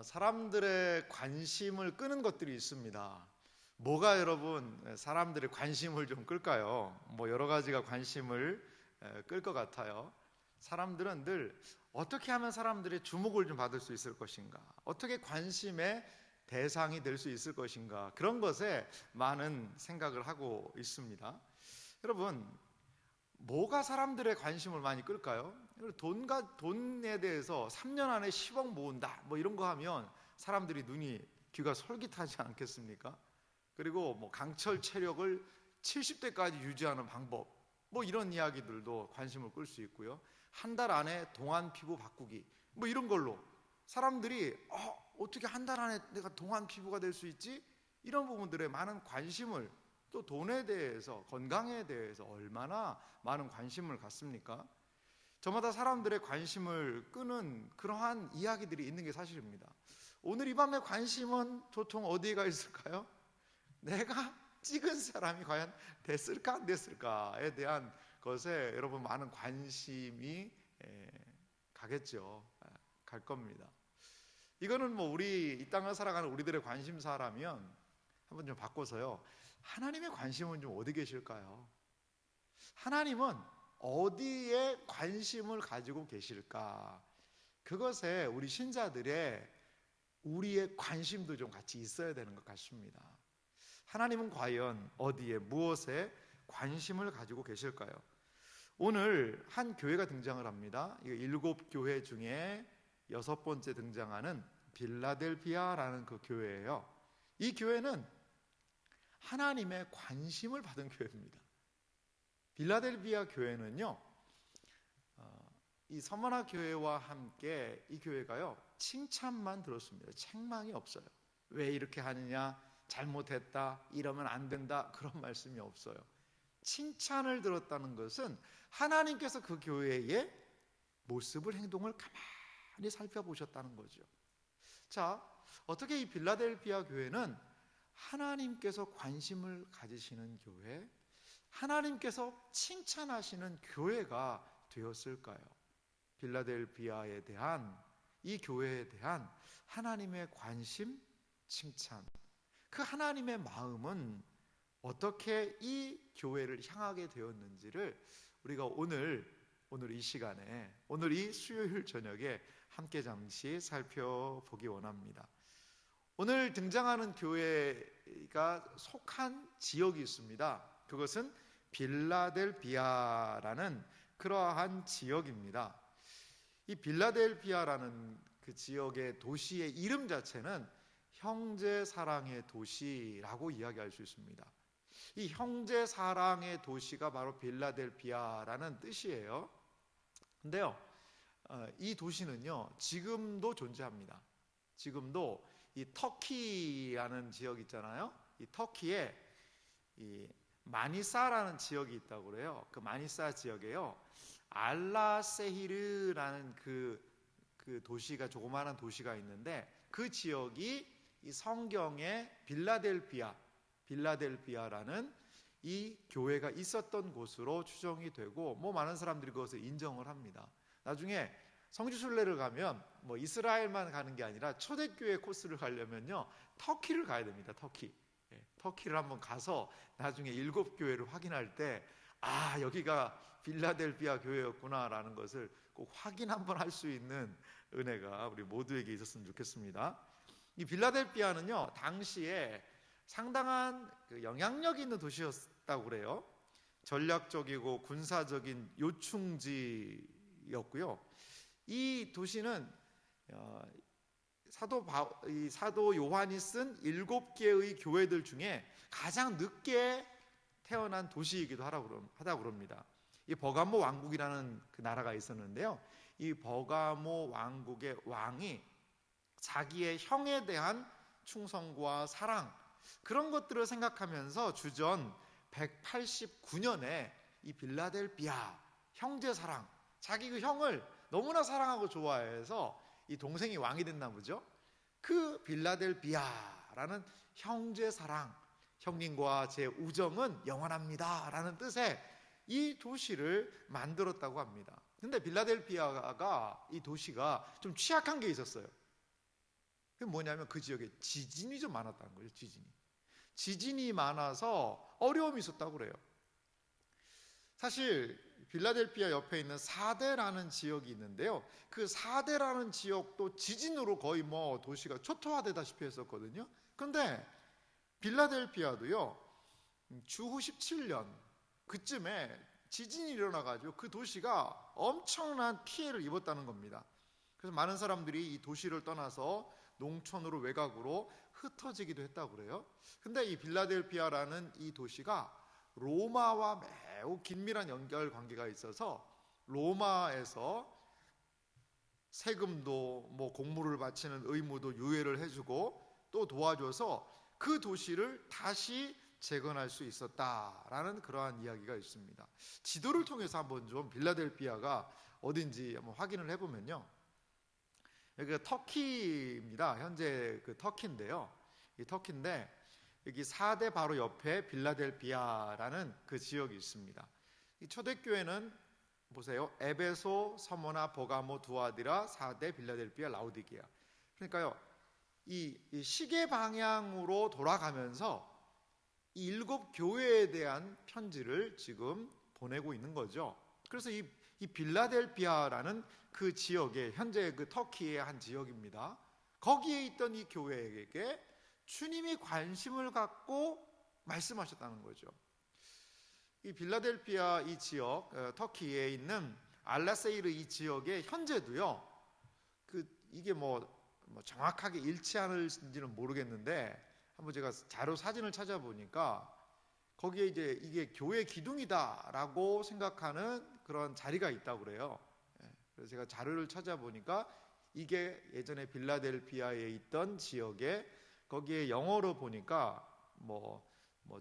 사람들의 관심을 끄는 것들이 있습니다. 뭐가 여러분 사람들의 관심을 좀 끌까요? 여러 가지가 관심을 끌 것 같아요. 사람들은 늘 어떻게 하면 사람들의 주목을 좀 받을 수 있을 것인가, 어떻게 관심의 대상이 될 수 있을 것인가, 그런 것에 많은 생각을 하고 있습니다. 여러분, 뭐가 사람들의 관심을 많이 끌까요? 돈에 대해서 3년 안에 10억 모은다 이런 거 하면 사람들이 귀가 솔깃하지 않겠습니까? 그리고 강철 체력을 70대까지 유지하는 방법 이런 이야기들도 관심을 끌 수 있고요. 한 달 안에 동안 피부 바꾸기 이런 걸로 사람들이 어떻게 한 달 안에 내가 동안 피부가 될 수 있지? 이런 부분들에 많은 관심을, 또 돈에 대해서, 건강에 대해서 얼마나 많은 관심을 갖습니까? 저마다 사람들의 관심을 끄는 그러한 이야기들이 있는 게 사실입니다. 오늘 이 밤의 관심은 도통 어디가 있을까요? 내가 찍은 사람이 과연 됐을까 안 됐을까에 대한 것에 여러분 많은 관심이 가겠죠. 갈 겁니다. 이거는 우리 이 땅을 살아가는 우리들의 관심사라면 한번 좀 바꿔서요, 하나님의 관심은 좀 어디 계실까요? 하나님은 어디에 관심을 가지고 계실까? 그것에 우리 신자들의 우리의 관심도 좀 같이 있어야 되는 것 같습니다. 하나님은 과연 어디에, 무엇에 관심을 가지고 계실까요? 오늘 한 교회가 등장을 합니다. 7교회 중에 6번째 등장하는 빌라델비아라는 그 교회예요. 이 교회는 하나님의 관심을 받은 교회입니다. 빌라델비아 교회는요, 이 서머나 교회와 함께 이 교회가요, 칭찬만 들었습니다. 책망이 없어요. 왜 이렇게 하느냐, 잘못했다, 이러면 안 된다, 그런 말씀이 없어요. 칭찬을 들었다는 것은 하나님께서 그 교회의 모습을, 행동을 가만히 살펴보셨다는 거죠. 자, 어떻게 이 빌라델비아 교회는 하나님께서 관심을 가지시는 교회, 하나님께서 칭찬하시는 교회가 되었을까요? 빌라델비아에 대한, 이 교회에 대한 하나님의 관심, 칭찬, 그 하나님의 마음은 어떻게 이 교회를 향하게 되었는지를 우리가 오늘 이 시간에, 오늘 이 수요일 저녁에 함께 잠시 살펴보기 원합니다. 오늘 등장하는 교회가 속한 지역이 있습니다. 그것은 빌라델비아라는 그러한 지역입니다. 이 빌라델비아라는 그 지역의 도시의 이름 자체는 형제 사랑의 도시라고 이야기할 수 있습니다. 이 형제 사랑의 도시가 바로 빌라델비아라는 뜻이에요. 근데요, 이 도시는요, 지금도 존재합니다. 지금도 이 터키라는 지역 있잖아요. 이 터키에 이 마니사라는 지역이 있다고 그래요. 그 마니사 지역에요, 알라세히르라는 그 도시가, 조그마한 도시가 있는데, 그 지역이 이 성경에 빌라델비아라는 이 교회가 있었던 곳으로 추정이 되고, 많은 사람들이 그것을 인정을 합니다. 나중에 성지순례를 가면 이스라엘만 가는 게 아니라 초대교회 코스를 가려면요, 터키를 가야 됩니다. 터키를 한번 가서 나중에 7교회를 확인할 때, 여기가 빌라델비아 교회였구나라는 것을 꼭 확인 한번 할 수 있는 은혜가 우리 모두에게 있었으면 좋겠습니다. 이 빌라델비아는요, 당시에 상당한 영향력 있는 도시였다고 그래요. 전략적이고 군사적인 요충지였고요. 이 도시는 사도 요한이 쓴 7개의 교회들 중에 가장 늦게 태어난 도시이기도 하다고 그럽니다. 이 버가모 왕국이라는 그 나라가 있었는데요, 이 버가모 왕국의 왕이 자기의 형에 대한 충성과 사랑, 그런 것들을 생각하면서 주전 189년에 이 빌라델비아, 형제 사랑, 자기 그 형을 너무나 사랑하고 좋아해서 이 동생이 왕이 됐나 보죠. 그 빌라델비아라는 형제 사랑, 형님과 제 우정은 영원합니다 라는 뜻의 이 도시를 만들었다고 합니다. 근데 빌라델비아가, 이 도시가 좀 취약한 게 있었어요. 그게 뭐냐면 그 지역에 지진이 좀 많았다는 거예요. 지진이 많아서 어려움이 있었다고 그래요. 사실 빌라델피아 옆에 있는 사데라는 지역이 있는데요. 그 사데라는 지역도 지진으로 거의 도시가 초토화되다시피 했었거든요. 그런데 빌라델피아도요, 주후 17년 그쯤에 지진이 일어나가지고 그 도시가 엄청난 피해를 입었다는 겁니다. 그래서 많은 사람들이 이 도시를 떠나서 농촌으로 외곽으로 흩어지기도 했다고 그래요. 근데 이 빌라델피아라는 이 도시가 로마와 매우 긴밀한 연결 관계가 있어서 로마에서 세금도 공물을 바치는 의무도 유예를 해주고 또 도와줘서 그 도시를 다시 재건할 수 있었다라는 그러한 이야기가 있습니다. 지도를 통해서 한번 좀 빌라델피아가 어딘지 한번 확인을 해보면요. 여기가 터키입니다. 현재 그 터키인데요. 이 터키인데 여기 사대 바로 옆에 빌라델피아라는 그 지역이 있습니다. 이 초대교회는 보세요. 에베소, 서모나, 버가모, 두아디라, 사대, 빌라델피아, 라우디게아. 그러니까요. 이 시계 방향으로 돌아가면서 이 7 교회에 대한 편지를 지금 보내고 있는 거죠. 그래서 이 빌라델피아라는 그 지역에 현재 그 터키의 한 지역입니다. 거기에 있던 이 교회에게 주님이 관심을 갖고 말씀하셨다는 거죠. 이 빌라델피아 이 지역, 터키에 있는 알라세이르 이 지역의 현재도요. 이게 정확하게 일치하는지는 모르겠는데 한번 제가 자료 사진을 찾아보니까 거기에 이제 이게 교회 기둥이다라고 생각하는 그런 자리가 있다고 그래요. 그래서 제가 자료를 찾아보니까 이게 예전에 빌라델피아에 있던 지역에 거기에 영어로 보니까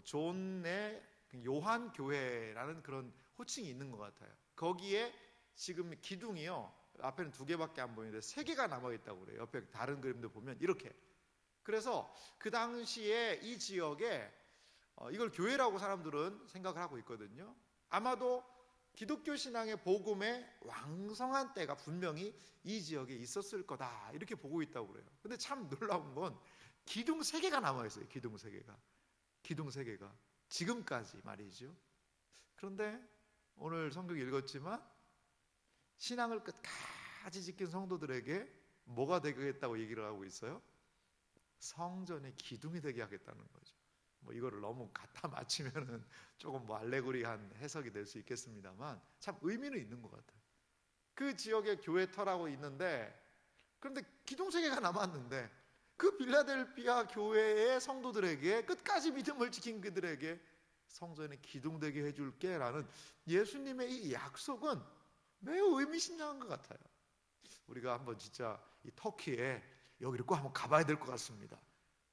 존의 요한 교회라는 그런 호칭이 있는 것 같아요. 거기에 지금 기둥이요. 앞에는 2개밖에 안 보이는데 3개가 남아 있다고 그래요. 옆에 다른 그림도 보면 이렇게. 그래서 그 당시에 이 지역에 이걸 교회라고 사람들은 생각을 하고 있거든요. 아마도 기독교 신앙의 복음의 왕성한 때가 분명히 이 지역에 있었을 거다 이렇게 보고 있다고 그래요. 근데 참 놀라운 건 기둥 3개가 남아있어요. 기둥 3개가 지금까지 말이죠. 그런데 오늘 성경 읽었지만 신앙을 끝까지 지킨 성도들에게 뭐가 되겠다고 얘기를 하고 있어요? 성전의 기둥이 되게 하겠다는 거죠. 이거를 너무 갖다 맞추면은 조금 알레고리한 해석이 될 수 있겠습니다만 참 의미는 있는 것 같아요. 그 지역에 교회터라고 있는데 그런데 기둥 3개가 남았는데 그 빌라델피아 교회의 성도들에게 끝까지 믿음을 지킨 그들에게 성전의 기둥 되게 해줄게 라는 예수님의 이 약속은 매우 의미심장한 것 같아요. 우리가 한번 진짜 이 터키에 여기를 꼭 한번 가봐야 될 것 같습니다.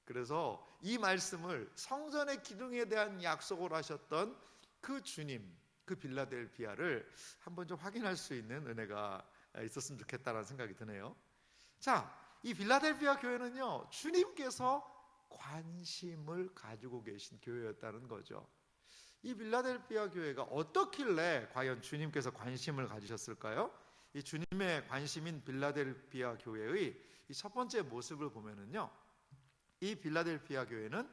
그래서 이 말씀을 성전의 기둥에 대한 약속을 하셨던 그 주님, 그 빌라델피아를 한번 좀 확인할 수 있는 은혜가 있었으면 좋겠다는 생각이 드네요. 자, 이 빌라델피아 교회는요, 주님께서 관심을 가지고 계신 교회였다는 거죠. 이 빌라델피아 교회가 어떻길래 과연 주님께서 관심을 가지셨을까요? 이 주님의 관심인 빌라델피아 교회의 이 첫 번째 모습을 보면은요, 이 빌라델피아 교회는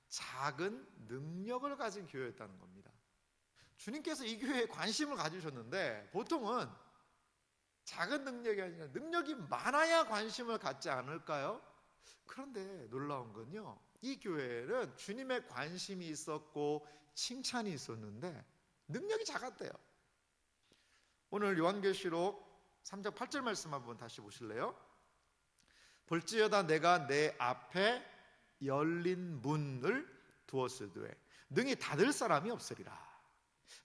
작은 능력을 가진 교회였다는 겁니다. 주님께서 이 교회에 관심을 가지셨는데 보통은 작은 능력이 아니라 능력이 많아야 관심을 갖지 않을까요? 그런데 놀라운 건요, 이 교회는 주님의 관심이 있었고 칭찬이 있었는데 능력이 작았대요. 오늘 요한계시록 3장 8절 말씀 한번 다시 보실래요? 볼지어다 내가 내 앞에 열린 문을 두었으되 능히 닫을 사람이 없으리라.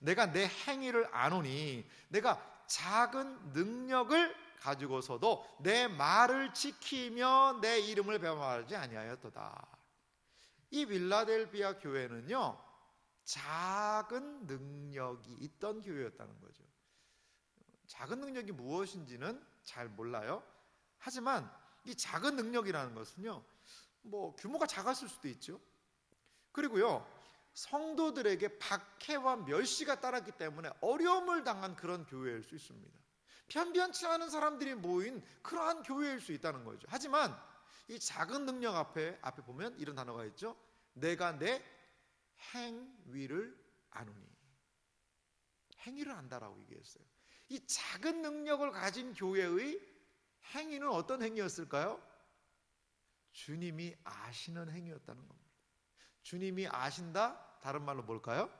내가 내 행위를 아노니 내가 작은 능력을 가지고서도 내 말을 지키며 내 이름을 배반하지 아니하였도다. 이 빌라델피아 교회는요, 작은 능력이 있던 교회였다는 거죠. 작은 능력이 무엇인지는 잘 몰라요. 하지만 이 작은 능력이라는 것은요, 규모가 작았을 수도 있죠. 그리고요, 성도들에게 박해와 멸시가 따랐기 때문에 어려움을 당한 그런 교회일 수 있습니다. 편변치 않은 사람들이 모인 그러한 교회일 수 있다는 거죠. 하지만 이 작은 능력 앞에 보면 이런 단어가 있죠. 내가 내 행위를 아노니. 행위를 안다라고 얘기했어요. 이 작은 능력을 가진 교회의 행위는 어떤 행위였을까요? 주님이 아시는 행위였다는 겁니다. 주님이 아신다? 다른 말로 뭘까요?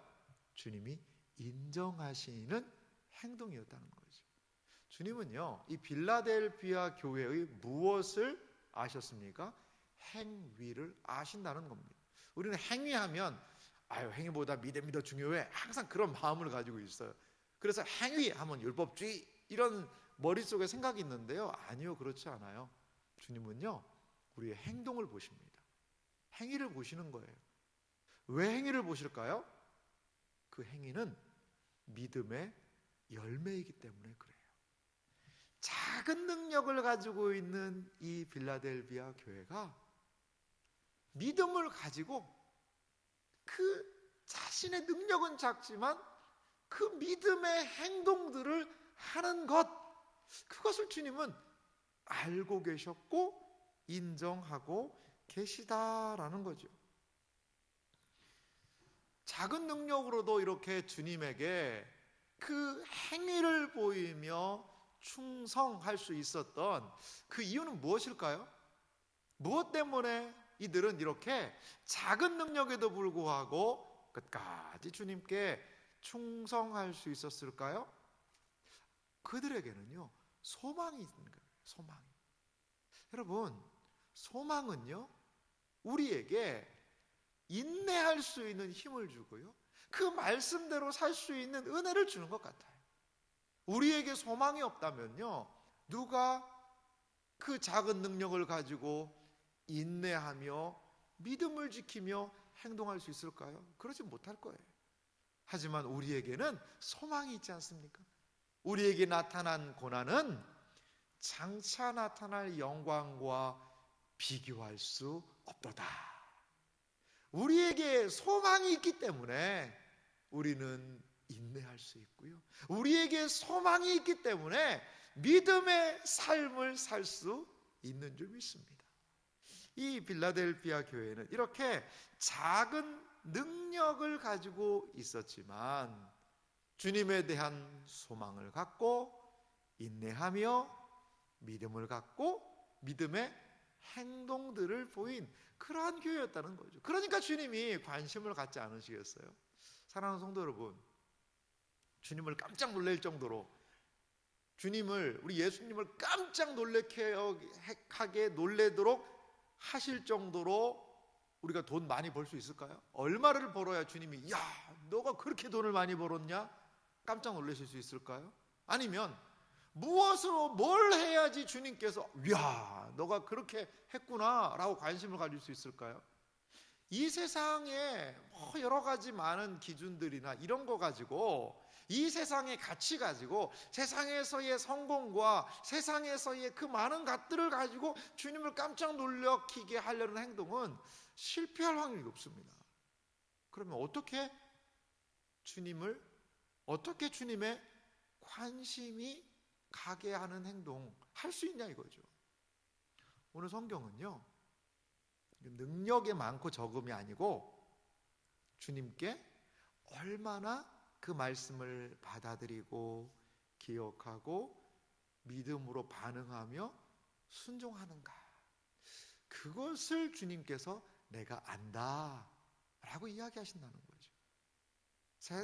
주님이 인정하시는 행동이었다는 거죠. 주님은요, 이 빌라델비아 교회의 무엇을 아셨습니까? 행위를 아신다는 겁니다. 우리는 행위하면 행위보다 믿음이 더 중요해. 항상 그런 마음을 가지고 있어요. 그래서 행위하면 율법주의 이런 머릿속에 생각이 있는데요. 아니요, 그렇지 않아요. 주님은요, 우리의 행동을 보십니다. 행위를 보시는 거예요. 왜 행위를 보실까요? 그 행위는 믿음의 열매이기 때문에 그래요. 작은 능력을 가지고 있는 이 빌라델비아 교회가 믿음을 가지고 그 자신의 능력은 작지만 그 믿음의 행동들을 하는 것, 그것을 주님은 알고 계셨고 인정하고 계시다라는 거죠. 작은 능력으로도 이렇게 주님에게 그 행위를 보이며 충성할 수 있었던 그 이유는 무엇일까요? 무엇 때문에 이들은 이렇게 작은 능력에도 불구하고 끝까지 주님께 충성할 수 있었을까요? 그들에게는요, 소망이 있는 거예요. 소망이. 여러분, 소망은요, 우리에게 인내할 수 있는 힘을 주고요, 그 말씀대로 살 수 있는 은혜를 주는 것 같아요. 우리에게 소망이 없다면요, 누가 그 작은 능력을 가지고 인내하며 믿음을 지키며 행동할 수 있을까요? 그러지 못할 거예요. 하지만 우리에게는 소망이 있지 않습니까? 우리에게 나타난 고난은 장차 나타날 영광과 비교할 수 없도다. 우리에게 소망이 있기 때문에 우리는 인내할 수 있고요, 우리에게 소망이 있기 때문에 믿음의 삶을 살 수 있는 줄 믿습니다. 이 빌라델비아 교회는 이렇게 작은 능력을 가지고 있었지만 주님에 대한 소망을 갖고 인내하며 믿음을 갖고 믿음의 행동들을 보인 그러한 교회였다는 거죠. 그러니까 주님이 관심을 갖지 않으시겠어요? 사랑하는 성도 여러분, 주님을 깜짝 놀랄 정도로, 우리 예수님을 깜짝 놀래게 놀래도록 하실 정도로 우리가 돈 많이 벌 수 있을까요? 얼마를 벌어야 주님이, 야, 너가 그렇게 돈을 많이 벌었냐? 깜짝 놀라실 수 있을까요? 아니면 무엇으로 뭘 해야지 주님께서, 야, 너가 그렇게 했구나 라고 관심을 가질 수 있을까요? 이 세상에 여러 가지 많은 기준들이나 이런 거 가지고, 이 세상의 가치 가지고, 세상에서의 성공과 세상에서의 그 많은 것들을 가지고 주님을 깜짝 놀래키게 하려는 행동은 실패할 확률이 높습니다. 그러면 어떻게 주님의 관심이 가게 하는 행동 할 수 있냐 이거죠. 오늘 성경은요, 능력이 많고 적음이 아니고 주님께 얼마나 그 말씀을 받아들이고 기억하고 믿음으로 반응하며 순종하는가, 그것을 주님께서 내가 안다 라고 이야기하신다는 거죠.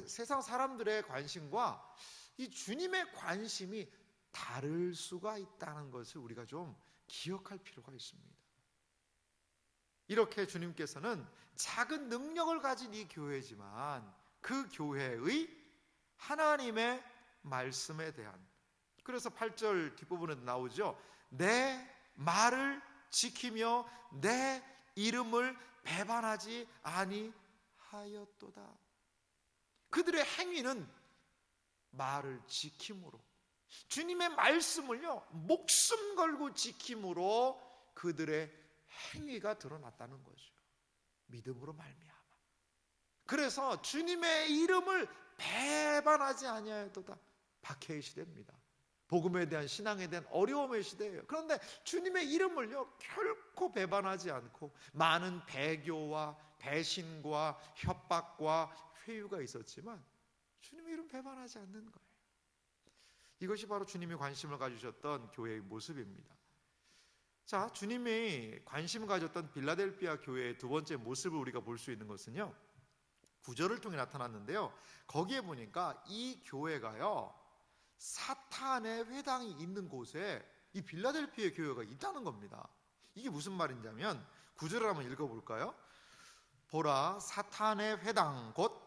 세상 사람들의 관심과 이 주님의 관심이 다를 수가 있다는 것을 우리가 좀 기억할 필요가 있습니다. 이렇게 주님께서는 작은 능력을 가진 이 교회지만 그 교회의 하나님의 말씀에 대한, 그래서 8절 뒷부분에 나오죠. 내 말을 지키며 내 이름을 배반하지 아니하였도다. 그들의 행위는 말을 지킴으로, 주님의 말씀을요 목숨 걸고 지킴으로 그들의 행위가 드러났다는 거죠. 믿음으로 말미암아. 그래서 주님의 이름을 배반하지 아니하였도다 박해시됩니다. 복음에 대한, 신앙에 대한 어려움의 시대예요. 그런데 주님의 이름을요 결코 배반하지 않고 많은 배교와 배신과 협박과 회유가 있었지만 주님의 이름 배반하지 않는 거예요. 이것이 바로 주님이 관심을 가지셨던 교회의 모습입니다. 자, 주님이 관심을 가졌던 빌라델피아 교회의 두 번째 모습을 우리가 볼 수 있는 것은요, 구절을 통해 나타났는데요, 거기에 보니까 이 교회가요 사탄의 회당이 있는 곳에 이 빌라델피아 교회가 있다는 겁니다. 이게 무슨 말인지면 구절을 한번 읽어볼까요? 보라, 사탄의 회당 곧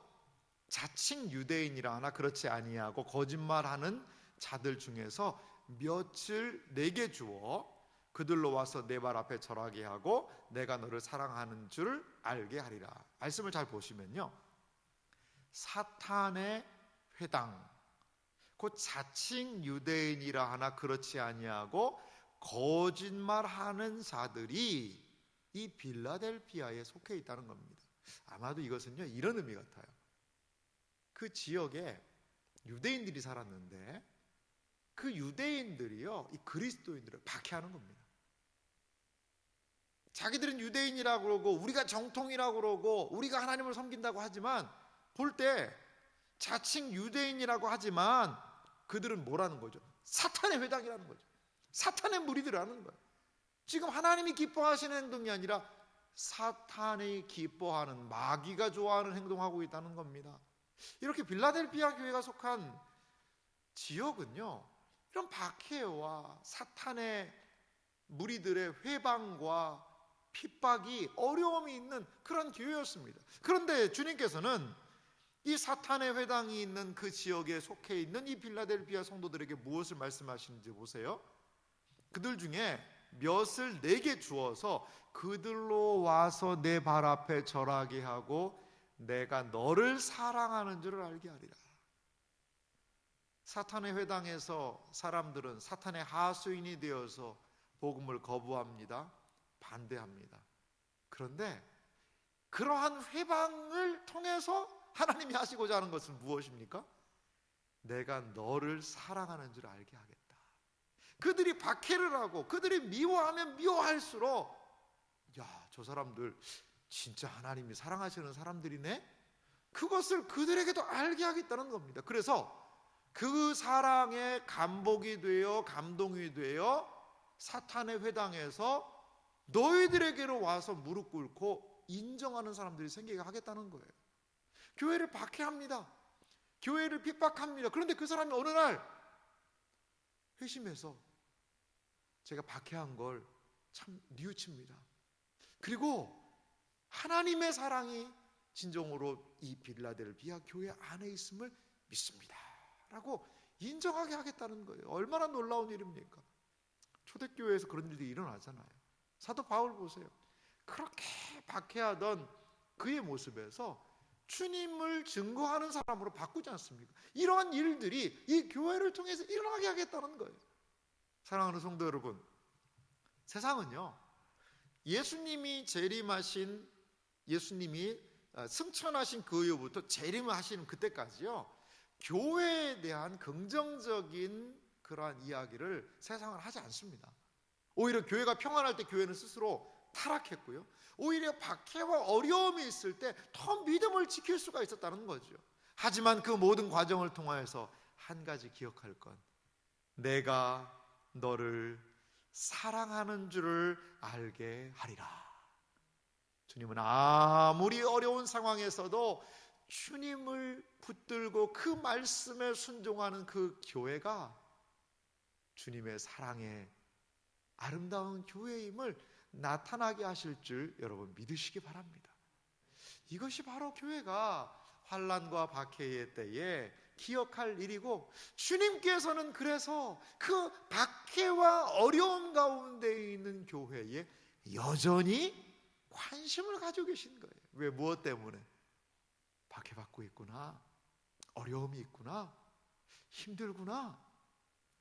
자칭 유대인이라 하나 그렇지 아니하고 거짓말하는 자들 중에서 몇을 내게 주어 그들로 와서 내 발 앞에 절하게 하고 내가 너를 사랑하는 줄 알게 하리라. 말씀을 잘 보시면요, 사탄의 회당 곧 자칭 유대인이라 하나 그렇지 아니하고 거짓말하는 자들이 이 빌라델피아에 속해 있다는 겁니다. 아마도 이것은요 이런 의미 같아요. 그 지역에 유대인들이 살았는데 그 유대인들이요 이 그리스도인들을 박해하는 겁니다. 자기들은 유대인이라고 그러고 우리가 정통이라고 그러고 우리가 하나님을 섬긴다고 하지만 볼 때 자칭 유대인이라고 하지만 그들은 뭐라는 거죠? 사탄의 회당이라는 거죠. 사탄의 무리들이라는 거예요. 지금 하나님이 기뻐하시는 행동이 아니라 사탄이 기뻐하는, 마귀가 좋아하는 행동하고 있다는 겁니다. 이렇게 빌라델피아 교회가 속한 지역은요 이런 박해와 사탄의 무리들의 회방과 핍박이, 어려움이 있는 그런 교회였습니다. 그런데 주님께서는 이 사탄의 회당이 있는 그 지역에 속해 있는 이 빌라델피아 성도들에게 무엇을 말씀하시는지 보세요. 그들 중에 몇을 내게 주어서 그들로 와서 내 발 앞에 절하게 하고 내가 너를 사랑하는 줄을 알게 하리라. 사탄의 회당에서 사람들은 사탄의 하수인이 되어서 복음을 거부합니다. 반대합니다. 그런데 그러한 회방을 통해서 하나님이 하시고자 하는 것은 무엇입니까? 내가 너를 사랑하는 줄 알게 하겠다. 그들이 박해를 하고 그들이 미워하면 미워할수록 야, 저 사람들 진짜 하나님이 사랑하시는 사람들이네? 그것을 그들에게도 알게 하겠다는 겁니다. 그래서 그 사랑에 감복이 되어 감동이 되어 사탄의 회당에서 너희들에게로 와서 무릎 꿇고 인정하는 사람들이 생기게 하겠다는 거예요. 교회를 박해합니다. 교회를 핍박합니다. 그런데 그 사람이 어느 날 회심해서 제가 박해한 걸 참 뉘우칩니다. 그리고 하나님의 사랑이 진정으로 이 빌라델피아 교회 안에 있음을 믿습니다 라고 인정하게 하겠다는 거예요. 얼마나 놀라운 일입니까? 초대교회에서 그런 일들이 일어나잖아요. 사도 바울 보세요. 그렇게 박해하던 그의 모습에서 주님을 증거하는 사람으로 바꾸지 않습니까? 이러한 일들이 이 교회를 통해서 일어나게 하겠다는 거예요. 사랑하는 성도 여러분, 세상은요 예수님이 재림하신, 예수님이 승천하신 그 이후부터 재림하시는 그때까지요 교회에 대한 긍정적인 그러한 이야기를 세상은 하지 않습니다. 오히려 교회가 평안할 때 교회는 스스로 타락했고요, 오히려 박해와 어려움이 있을 때 더 믿음을 지킬 수가 있었다는 거죠. 하지만 그 모든 과정을 통하여서 한 가지 기억할 건, 내가 너를 사랑하는 줄을 알게 하리라. 주님은 아무리 어려운 상황에서도 주님을 붙들고 그 말씀에 순종하는 그 교회가 주님의 사랑의 아름다운 교회임을 나타나게 하실 줄 여러분 믿으시기 바랍니다. 이것이 바로 교회가 환난과 박해의 때에 기억할 일이고, 주님께서는 그래서 그 박해와 어려움 가운데 있는 교회에 여전히 관심을 가지고 계신 거예요. 왜? 무엇 때문에? 박해받고 있구나, 어려움이 있구나, 힘들구나,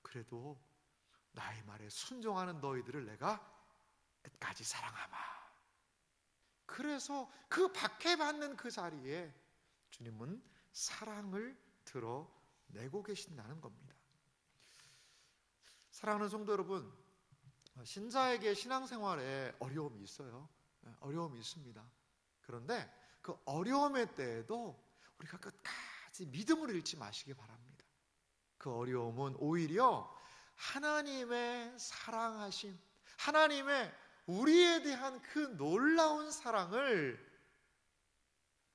그래도 나의 말에 순종하는 너희들을 내가 끝까지 사랑하마. 그래서 그 박해받는 그 자리에 주님은 사랑을 드러내고 계신다는 겁니다. 사랑하는 성도 여러분, 신자에게 신앙생활에 어려움이 있어요. 어려움이 있습니다. 그런데 그 어려움의 때에도 우리가 끝까지 믿음을 잃지 마시기 바랍니다. 그 어려움은 오히려 하나님의 사랑하심, 하나님의 우리에 대한 그 놀라운 사랑을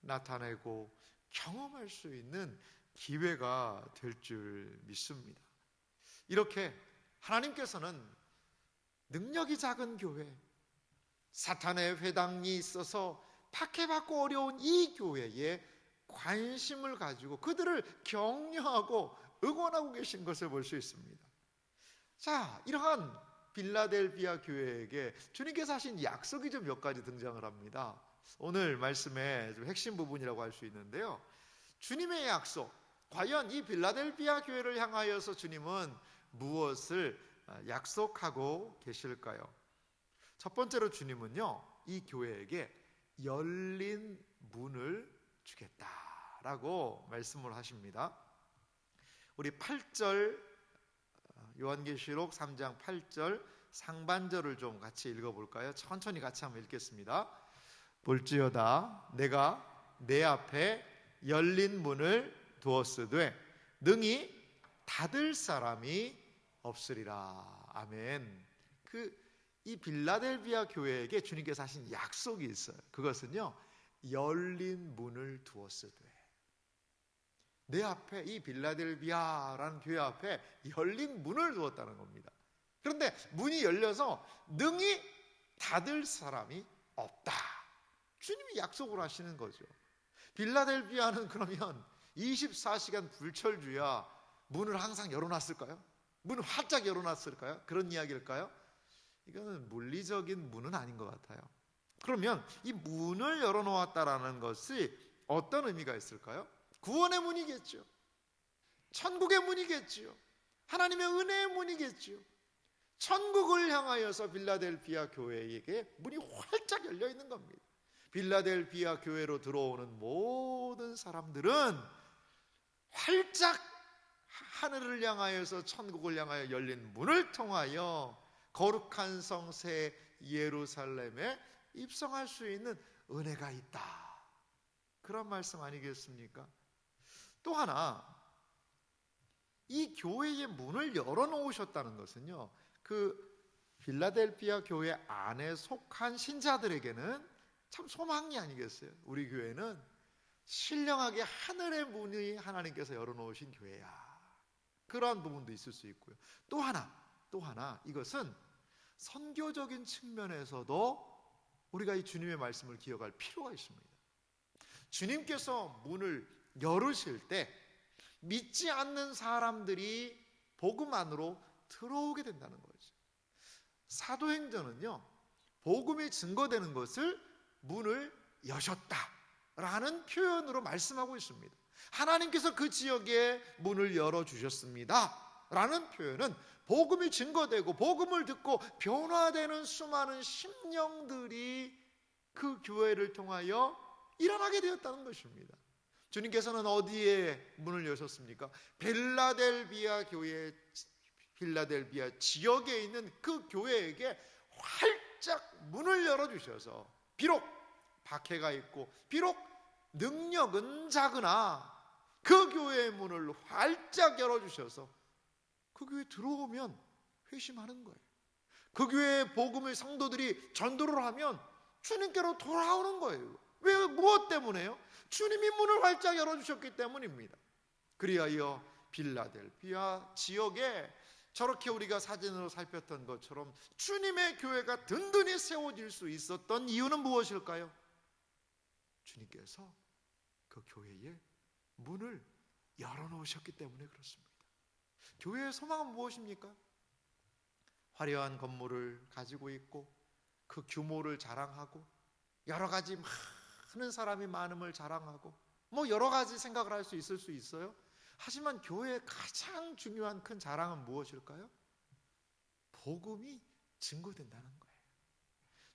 나타내고 경험할 수 있는 기회가 될 줄 믿습니다. 이렇게 하나님께서는 능력이 작은 교회, 사탄의 회당이 있어서 박해받고 어려운 이 교회에 관심을 가지고 그들을 격려하고 응원하고 계신 것을 볼 수 있습니다. 자, 이러한 빌라델비아 교회에게 주님께서 하신 약속이 좀 몇 가지 등장을 합니다. 오늘 말씀의 좀 핵심 부분이라고 할 수 있는데요. 주님의 약속, 과연 이 빌라델비아 교회를 향하여서 주님은 무엇을 약속하고 계실까요? 첫 번째로 주님은요, 이 교회에게 열린 문을 주겠다라고 말씀을 하십니다. 우리 8절, 요한계시록 3장 8절 상반절을 좀 같이 읽어볼까요? 천천히 같이 한번 읽겠습니다. 볼지어다 내가 내 앞에 열린 문을 두었으되 능히 닫을 사람이 없으리라. 아멘. 이 빌라델비아 교회에게 주님께서 하신 약속이 있어요. 그것은요, 열린 문을 두었으되. 내 앞에, 이 빌라델비아라는 교회 앞에 열린 문을 두었다는 겁니다. 그런데 문이 열려서 능히 닫을 사람이 없다. 주님이 약속을 하시는 거죠. 빌라델비아는 그러면 24시간 불철주야 문을 항상 열어놨을까요? 문을 활짝 열어놨을까요? 그런 이야기일까요? 이거는 물리적인 문은 아닌 것 같아요. 그러면 이 문을 열어놓았다라는 것이 어떤 의미가 있을까요? 구원의 문이겠죠. 천국의 문이겠죠. 하나님의 은혜의 문이겠죠. 천국을 향하여서 빌라델비아 교회에게 문이 활짝 열려 있는 겁니다. 빌라델비아 교회로 들어오는 모든 사람들은 활짝 하늘을 향하여서 천국을 향하여 열린 문을 통하여 거룩한 성새 예루살렘에 입성할 수 있는 은혜가 있다. 그런 말씀 아니겠습니까? 또 하나, 이 교회의 문을 열어놓으셨다는 것은요, 그 빌라델비아 교회 안에 속한 신자들에게는 참 소망이 아니겠어요? 우리 교회는 신령하게 하늘의 문이 하나님께서 열어놓으신 교회야. 그러한 부분도 있을 수 있고요. 또 하나 이것은 선교적인 측면에서도 우리가 이 주님의 말씀을 기억할 필요가 있습니다. 주님께서 문을 열으실 때 믿지 않는 사람들이 복음 안으로 들어오게 된다는 거죠. 사도행전은요, 복음이 증거되는 것을 문을 여셨다라는 표현으로 말씀하고 있습니다. 하나님께서 그 지역에 문을 열어주셨습니다 라는 표현은 복음이 증거되고 복음을 듣고 변화되는 수많은 심령들이 그 교회를 통하여 일어나게 되었다는 것입니다. 주님께서는 어디에 문을 여셨습니까? 빌라델비아 교회, 빌라델비아 지역에 있는 그 교회에게 활짝 문을 열어주셔서 비록 박해가 있고 비록 능력은 작으나 그 교회의 문을 활짝 열어주셔서 그 교회에 들어오면 회심하는 거예요. 그 교회의 복음의 성도들이 전도를 하면 주님께로 돌아오는 거예요. 왜? 무엇 때문에요? 주님이 문을 활짝 열어주셨기 때문입니다. 그리하여 빌라델비아 지역에 저렇게 우리가 사진으로 살폈던 것처럼 주님의 교회가 든든히 세워질 수 있었던 이유는 무엇일까요? 주님께서 그 교회에 문을 열어놓으셨기 때문에 그렇습니다. 교회의 소망은 무엇입니까? 화려한 건물을 가지고 있고 그 규모를 자랑하고 여러 가지 많은 사람이 많음을 자랑하고 뭐 여러 가지 생각을 할 수 있을 수 있어요. 하지만 교회의 가장 중요한 큰 자랑은 무엇일까요? 복음이 증거된다는 거예요.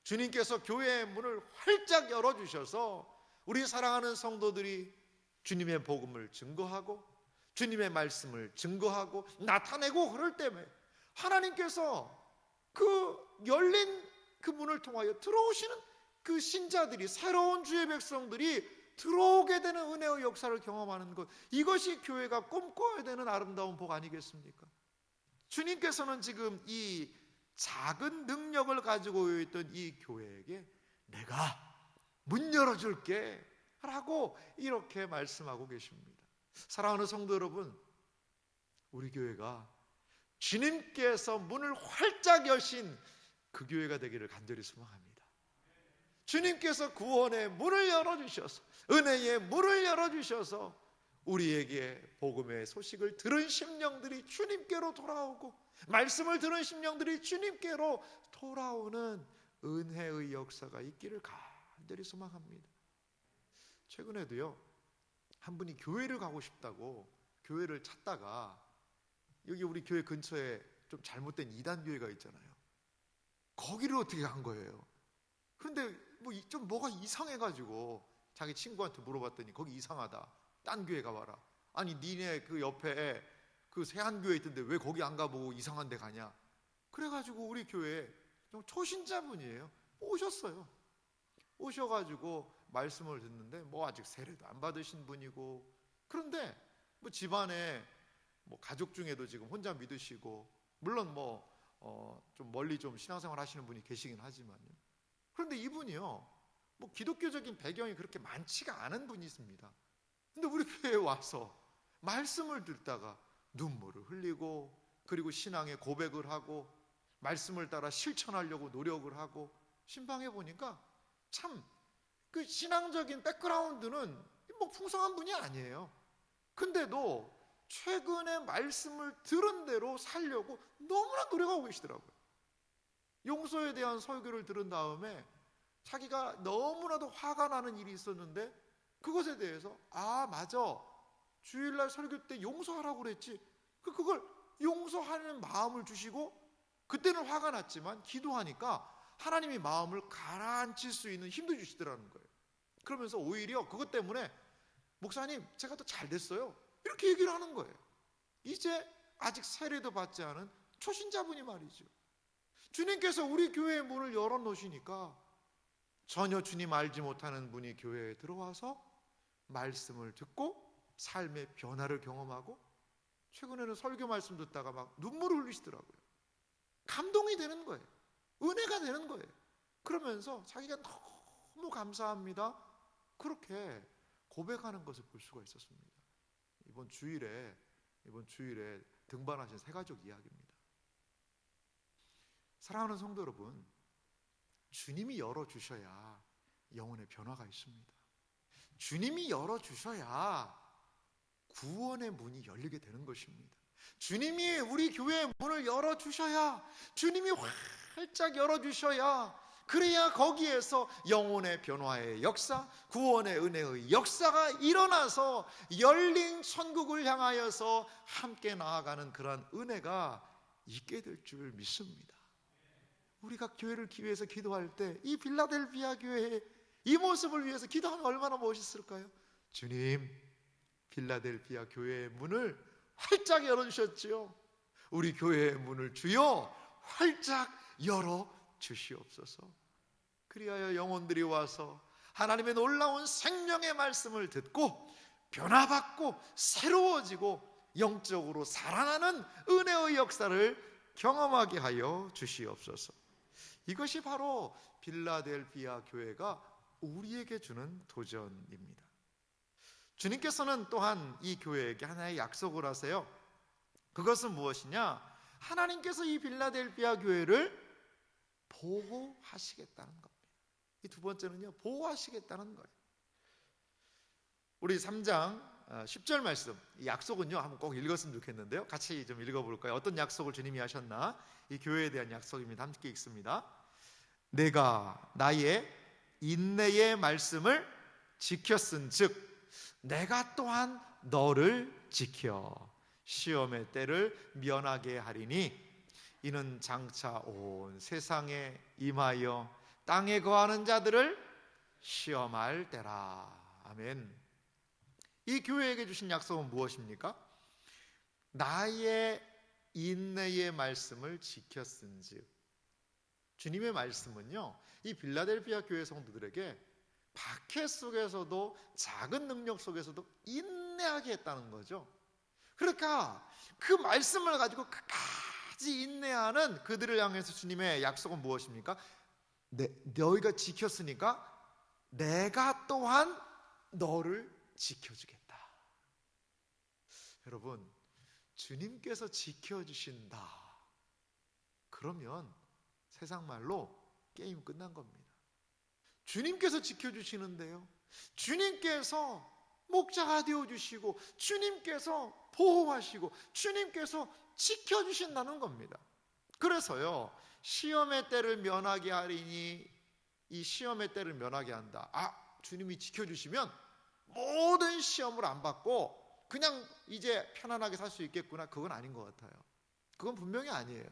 주님께서 교회의 문을 활짝 열어주셔서 우리 사랑하는 성도들이 주님의 복음을 증거하고 주님의 말씀을 증거하고 나타내고 그럴 때에 하나님께서 그 열린 그 문을 통하여 들어오시는 그 신자들이, 새로운 주의 백성들이 들어오게 되는 은혜의 역사를 경험하는 것, 이것이 교회가 꿈꿔야 되는 아름다운 복 아니겠습니까? 주님께서는 지금 이 작은 능력을 가지고 있던 이 교회에게 내가 문 열어줄게 라고 이렇게 말씀하고 계십니다. 사랑하는 성도 여러분, 우리 교회가 주님께서 문을 활짝 여신 그 교회가 되기를 간절히 소망합니다. 주님께서 구원의 문을 열어주셔서, 은혜의 문을 열어주셔서 우리에게 복음의 소식을 들은 심령들이 주님께로 돌아오고, 말씀을 들은 심령들이 주님께로 돌아오는 은혜의 역사가 있기를 간절히 소망합니다. 최근에도요, 한 분이 교회를 가고 싶다고 교회를 찾다가 여기 우리 교회 근처에 좀 잘못된 이단 교회가 있잖아요. 거기를 어떻게 간 거예요. 그런데 뭐가 이상해가지고 자기 친구한테 물어봤더니 거기 이상하다, 딴 교회 가봐라. 아니 니네 그 옆에 그 세한교회 있던데 왜 거기 안 가보고 이상한 데 가냐. 그래가지고 우리 교회에 좀 초신자분이에요. 오셨어요. 오셔가지고 말씀을 듣는데 아직 세례도 안 받으신 분이고, 그런데 집안에 가족 중에도 지금 혼자 믿으시고, 물론 좀 멀리 좀 신앙생활 하시는 분이 계시긴 하지만요. 그런데 이분이요, 기독교적인 배경이 그렇게 많지가 않은 분이 있습니다. 근데 우리 교회에 와서 말씀을 듣다가 눈물을 흘리고, 그리고 신앙의 고백을 하고, 말씀을 따라 실천하려고 노력을 하고, 신방해 보니까 참 그 신앙적인 백그라운드는 풍성한 분이 아니에요. 근데도 최근에 말씀을 들은 대로 살려고 너무나 노력하고 계시더라고요. 용서에 대한 설교를 들은 다음에 자기가 너무나도 화가 나는 일이 있었는데 그것에 대해서 맞아, 주일날 설교 때 용서하라고 그랬지. 그걸 용서하는 마음을 주시고, 그때는 화가 났지만 기도하니까 하나님이 마음을 가라앉힐 수 있는 힘도 주시더라는 거예요. 그러면서 오히려 그것 때문에 목사님 제가 더 잘 됐어요 이렇게 얘기를 하는 거예요. 이제 아직 세례도 받지 않은 초신자분이 말이죠. 주님께서 우리 교회의 문을 열어놓으시니까 전혀 주님 알지 못하는 분이 교회에 들어와서 말씀을 듣고 삶의 변화를 경험하고, 최근에는 설교 말씀 듣다가 막 눈물을 흘리시더라고요. 감동이 되는 거예요. 은혜가 되는 거예요. 그러면서 자기가 너무 감사합니다 그렇게 고백하는 것을 볼 수가 있었습니다. 이번 주일에 등반하신 새가족 이야기입니다. 사랑하는 성도 여러분, 주님이 열어주셔야 영혼의 변화가 있습니다. 주님이 열어주셔야 구원의 문이 열리게 되는 것입니다. 주님이 우리 교회의 문을 열어주셔야, 주님이 활짝 열어주셔야, 그래야 거기에서 영혼의 변화의 역사, 구원의 은혜의 역사가 일어나서 열린 천국을 향하여서 함께 나아가는 그러한 은혜가 있게 될 줄 믿습니다. 우리가 교회를 위해서 기도할 때 이 빌라델비아 교회의 이 모습을 위해서 기도하면 얼마나 멋있을까요? 주님, 빌라델비아 교회의 문을 활짝 열어주셨지요. 우리 교회의 문을 주여 활짝 열어주시옵소서. 그리하여 영혼들이 와서 하나님의 놀라운 생명의 말씀을 듣고 변화받고 새로워지고 영적으로 살아나는 은혜의 역사를 경험하게 하여 주시옵소서. 이것이 바로 빌라델비아 교회가 우리에게 주는 도전입니다. 주님께서는 또한 이 교회에게 하나의 약속을 하세요. 그것은 무엇이냐? 하나님께서 이 빌라델비아 교회를 보호하시겠다는 겁니다. 이 두 번째는요, 보호하시겠다는 거예요. 우리 3장 10절 말씀, 이 약속은요 한번 꼭 읽었으면 좋겠는데요, 같이 좀 읽어볼까요? 어떤 약속을 주님이 하셨나? 이 교회에 대한 약속입니다. 함께 읽습니다. 내가 나의 인내의 말씀을 지켰은즉 내가 또한 너를 지켜 시험의 때를 면하게 하리니 이는 장차 온 세상에 임하여 땅에 거하는 자들을 시험할 때라. 아멘. 이 교회에게 주신 약속은 무엇입니까? 나의 인내의 말씀을 지켰은즉. 주님의 말씀은요, 이 빌라델피아 교회 성도들에게 박해 속에서도 작은 능력 속에서도 인내하게 했다는 거죠. 그러니까 그 말씀을 가지고 끝까지 인내하는 그들을 향해서 주님의 약속은 무엇입니까? 너희가 지켰으니까 내가 또한 너를 지켜주겠다. 여러분, 주님께서 지켜주신다. 그러면 세상 말로 게임 끝난 겁니다. 주님께서 지켜주시는데요, 주님께서 목자가 되어주시고 주님께서 보호하시고 주님께서 지켜주신다는 겁니다. 그래서요, 시험의 때를 면하게 하리니, 이 시험의 때를 면하게 한다. 주님이 지켜주시면 모든 시험을 안 받고 그냥 이제 편안하게 살 수 있겠구나. 그건 아닌 것 같아요. 그건 분명히 아니에요.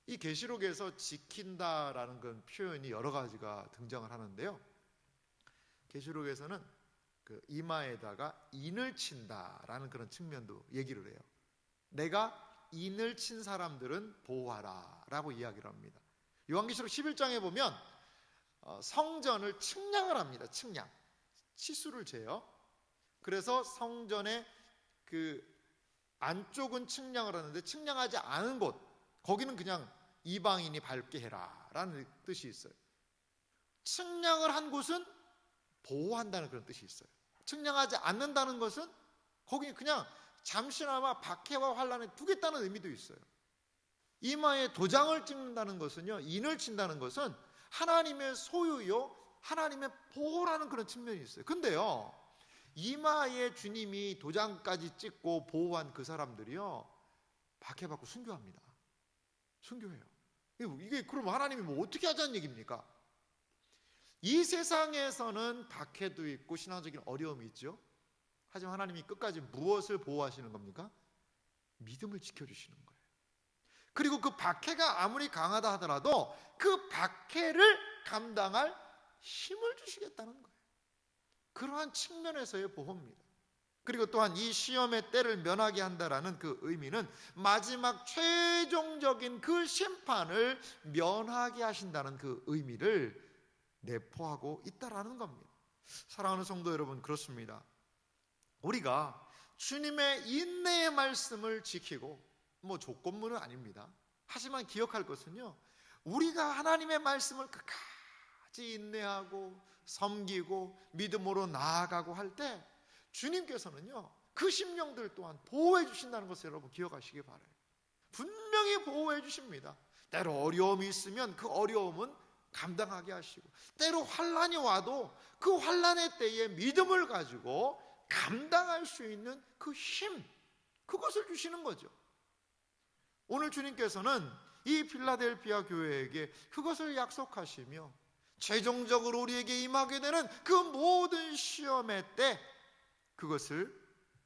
이 계시록에서 지킨다라는 건 표현이 여러 가지가 등장을 하는데요, 계시록에서는 그 이마에다가 인을 친다라는 그런 측면도 얘기를 해요. 내가 인을 친 사람들은 보호하라 라고 이야기를 합니다. 요한계시록 11장에 보면 성전을 측량을 합니다. 측량, 치수를 재요. 그래서 성전의 그 안쪽은 측량을 하는데 측량하지 않은 곳, 거기는 그냥 이방인이 밟게 해라 라는 뜻이 있어요. 측량을 한 곳은 보호한다는 그런 뜻이 있어요. 측량하지 않는다는 것은 거기 그냥 잠시나마 박해와 환난에 두겠다는 의미도 있어요. 이마에 도장을 찍는다는 것은요, 인을 친다는 것은 하나님의 소유요, 하나님의 보호라는 그런 측면이 있어요. 근데요, 이마에 주님이 도장까지 찍고 보호한 그 사람들이요, 박해받고 순교합니다. 순교해요. 이게 그럼 하나님이 뭐 어떻게 하자는 얘기입니까? 이 세상에서는 박해도 있고 신앙적인 어려움이 있죠. 하지만 하나님이 끝까지 무엇을 보호하시는 겁니까? 믿음을 지켜주시는 거예요. 그리고 그 박해가 아무리 강하다 하더라도 그 박해를 감당할 힘을 주시겠다는 거예요. 그러한 측면에서의 보호입니다. 그리고 또한 이 시험의 때를 면하게 한다라는 그 의미는 마지막 최종적인 그 심판을 면하게 하신다는 그 의미를 내포하고 있다라는 겁니다. 사랑하는 성도 여러분, 그렇습니다. 우리가 주님의 인내의 말씀을 지키고, 뭐 조건문은 아닙니다. 하지만 기억할 것은요, 우리가 하나님의 말씀을 끝까지 인내하고 섬기고 믿음으로 나아가고 할 때 주님께서는요, 그 심령들 또한 보호해 주신다는 것을 여러분 기억하시기 바라요. 분명히 보호해 주십니다. 때로 어려움이 있으면 그 어려움은 감당하게 하시고, 때로 환난이 와도 그 환난의 때에 믿음을 가지고 감당할 수 있는 그 힘, 그것을 주시는 거죠. 오늘 주님께서는 이 필라델피아 교회에게 그것을 약속하시며 최종적으로 우리에게 임하게 되는 그 모든 시험의 때 그것을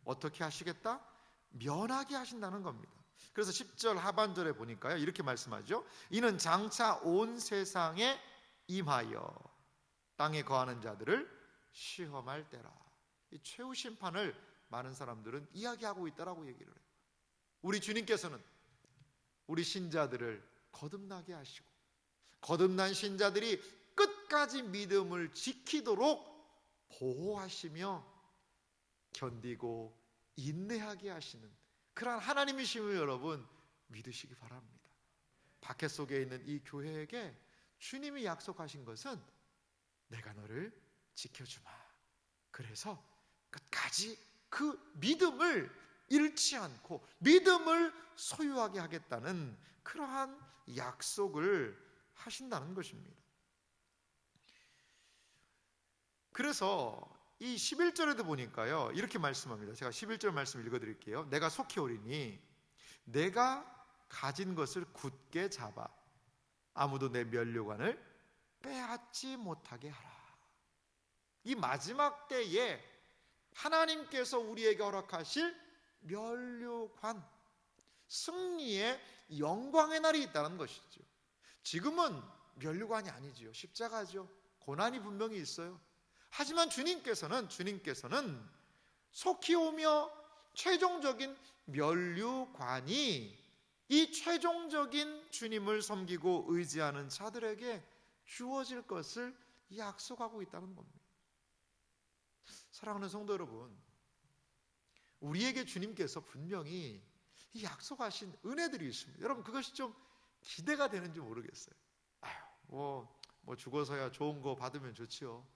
어떻게 하시겠다? 면하게 하신다는 겁니다. 그래서 10절 하반절에 보니까요, 이렇게 말씀하죠. 이는 장차 온 세상에 임하여 땅에 거하는 자들을 시험할 때라. 이 최후 심판을 많은 사람들은 이야기하고 있다라고 얘기를 해요. 우리 주님께서는 우리 신자들을 거듭나게 하시고, 거듭난 신자들이 끝까지 믿음을 지키도록 보호하시며 견디고 인내하게 하시는 그러한 하나님이심을 여러분 믿으시기 바랍니다. 박해 속에 있는 이 교회에게 주님이 약속하신 것은 내가 너를 지켜주마. 그래서 끝까지 그 믿음을 잃지 않고 믿음을 소유하게 하겠다는 그러한 약속을 하신다는 것입니다. 그래서 이 11절에도 보니까요, 이렇게 말씀합니다. 제가 11절 말씀 읽어드릴게요. 내가 속히 오리니 내가 가진 것을 굳게 잡아 아무도 내 면류관을 빼앗지 못하게 하라. 이 마지막 때에 하나님께서 우리에게 허락하실 면류관, 승리의 영광의 날이 있다는 것이죠. 지금은 면류관이 아니지요. 십자가죠. 고난이 분명히 있어요. 하지만 주님께서는 속히 오며 최종적인 면류관이 이 최종적인 주님을 섬기고 의지하는 자들에게 주어질 것을 약속하고 있다는 겁니다. 사랑하는 성도 여러분, 우리에게 주님께서 분명히 이 약속하신 은혜들이 있습니다. 여러분, 그것이 좀 기대가 되는지 모르겠어요. 뭐 죽어서야 좋은 거 받으면 좋지요.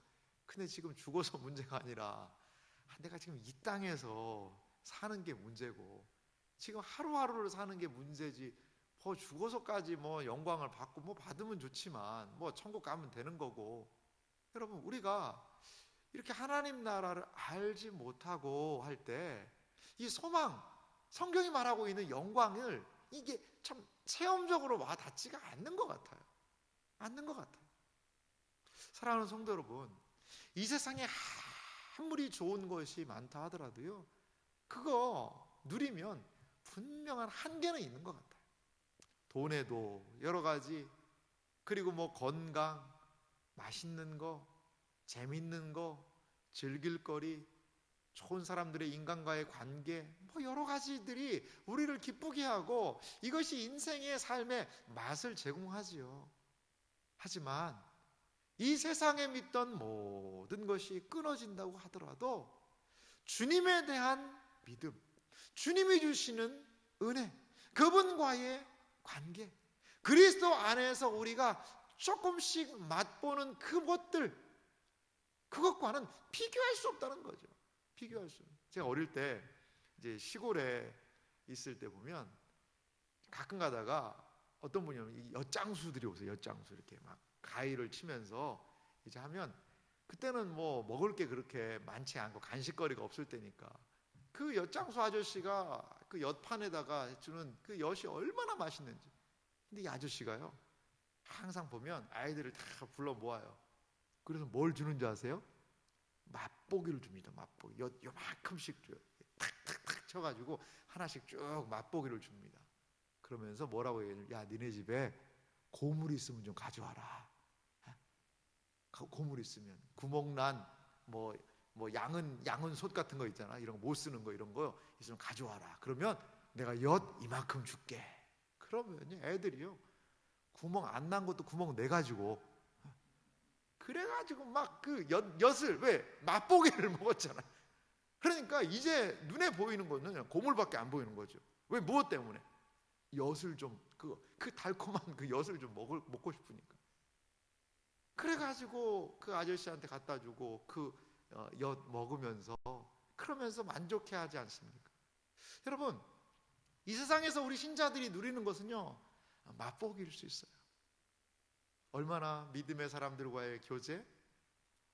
근데 지금 죽어서 문제가 아니라 내가 지금 이 땅에서 사는 게 문제고, 지금 하루하루를 사는 게 문제지, 죽어서까지 영광을 받고 받으면 좋지만 천국 가면 되는 거고. 여러분, 우리가 이렇게 하나님 나라를 알지 못하고 할 때 이 소망, 성경이 말하고 있는 영광을 이게 참 체험적으로 와 닿지가 않는 것 같아요. 사랑하는 성도 여러분, 이 세상에 아무리 좋은 것이 많다 하더라도요, 그거 누리면 분명한 한계는 있는 것 같아요. 돈에도 여러 가지, 그리고 건강, 맛있는 거, 재밌는 거, 즐길 거리, 좋은 사람들의 인간과의 관계, 여러 가지들이 우리를 기쁘게 하고 이것이 인생의 삶의 맛을 제공하지요. 하지만 이 세상에 믿던 모든 것이 끊어진다고 하더라도 주님에 대한 믿음, 주님이 주시는 은혜, 그분과의 관계, 그리스도 안에서 우리가 조금씩 맛보는 그것과는 비교할 수 없다는 거죠. 비교할 수. 제가 어릴 때 이제 시골에 있을 때 보면 가끔 가다가 어떤 분이 이 엿장수들이 오세요. 엿장수 이렇게 막 가위를 치면서 이제 하면, 그때는 먹을 게 그렇게 많지 않고 간식거리가 없을 때니까 그 엿장수 아저씨가 그 엿판에다가 주는 그 엿이 얼마나 맛있는지. 근데 이 아저씨가요, 항상 보면 아이들을 다 불러 모아요. 그래서 뭘 주는지 아세요? 맛보기를 줍니다. 맛보기. 요만큼씩 줘요. 탁탁탁 쳐가지고 하나씩 쭉 맛보기를 줍니다. 그러면서 뭐라고 해요? 야, 니네 집에 고물 있으면 좀 가져와라. 고물 있으면 구멍난 양은 솥 같은 거 있잖아. 이런 거 못 쓰는 거, 이런 거 있으면 가져와라. 그러면 내가 엿 이만큼 줄게. 그러면 애들이요, 구멍 안 난 것도 구멍 내 가지고, 그래가지고 막 그 엿을, 왜? 맛보기를 먹었잖아. 그러니까 이제 눈에 보이는 거는 고물밖에 안 보이는 거죠. 왜? 무엇 때문에? 엿을 좀, 그 달콤한 그 엿을 좀 먹고 싶으니까. 그래가지고 그 아저씨한테 갖다 주고 그 엿 먹으면서, 그러면서 만족해 하지 않습니까? 여러분, 이 세상에서 우리 신자들이 누리는 것은요, 맛보기일 수 있어요. 얼마나 믿음의 사람들과의 교제,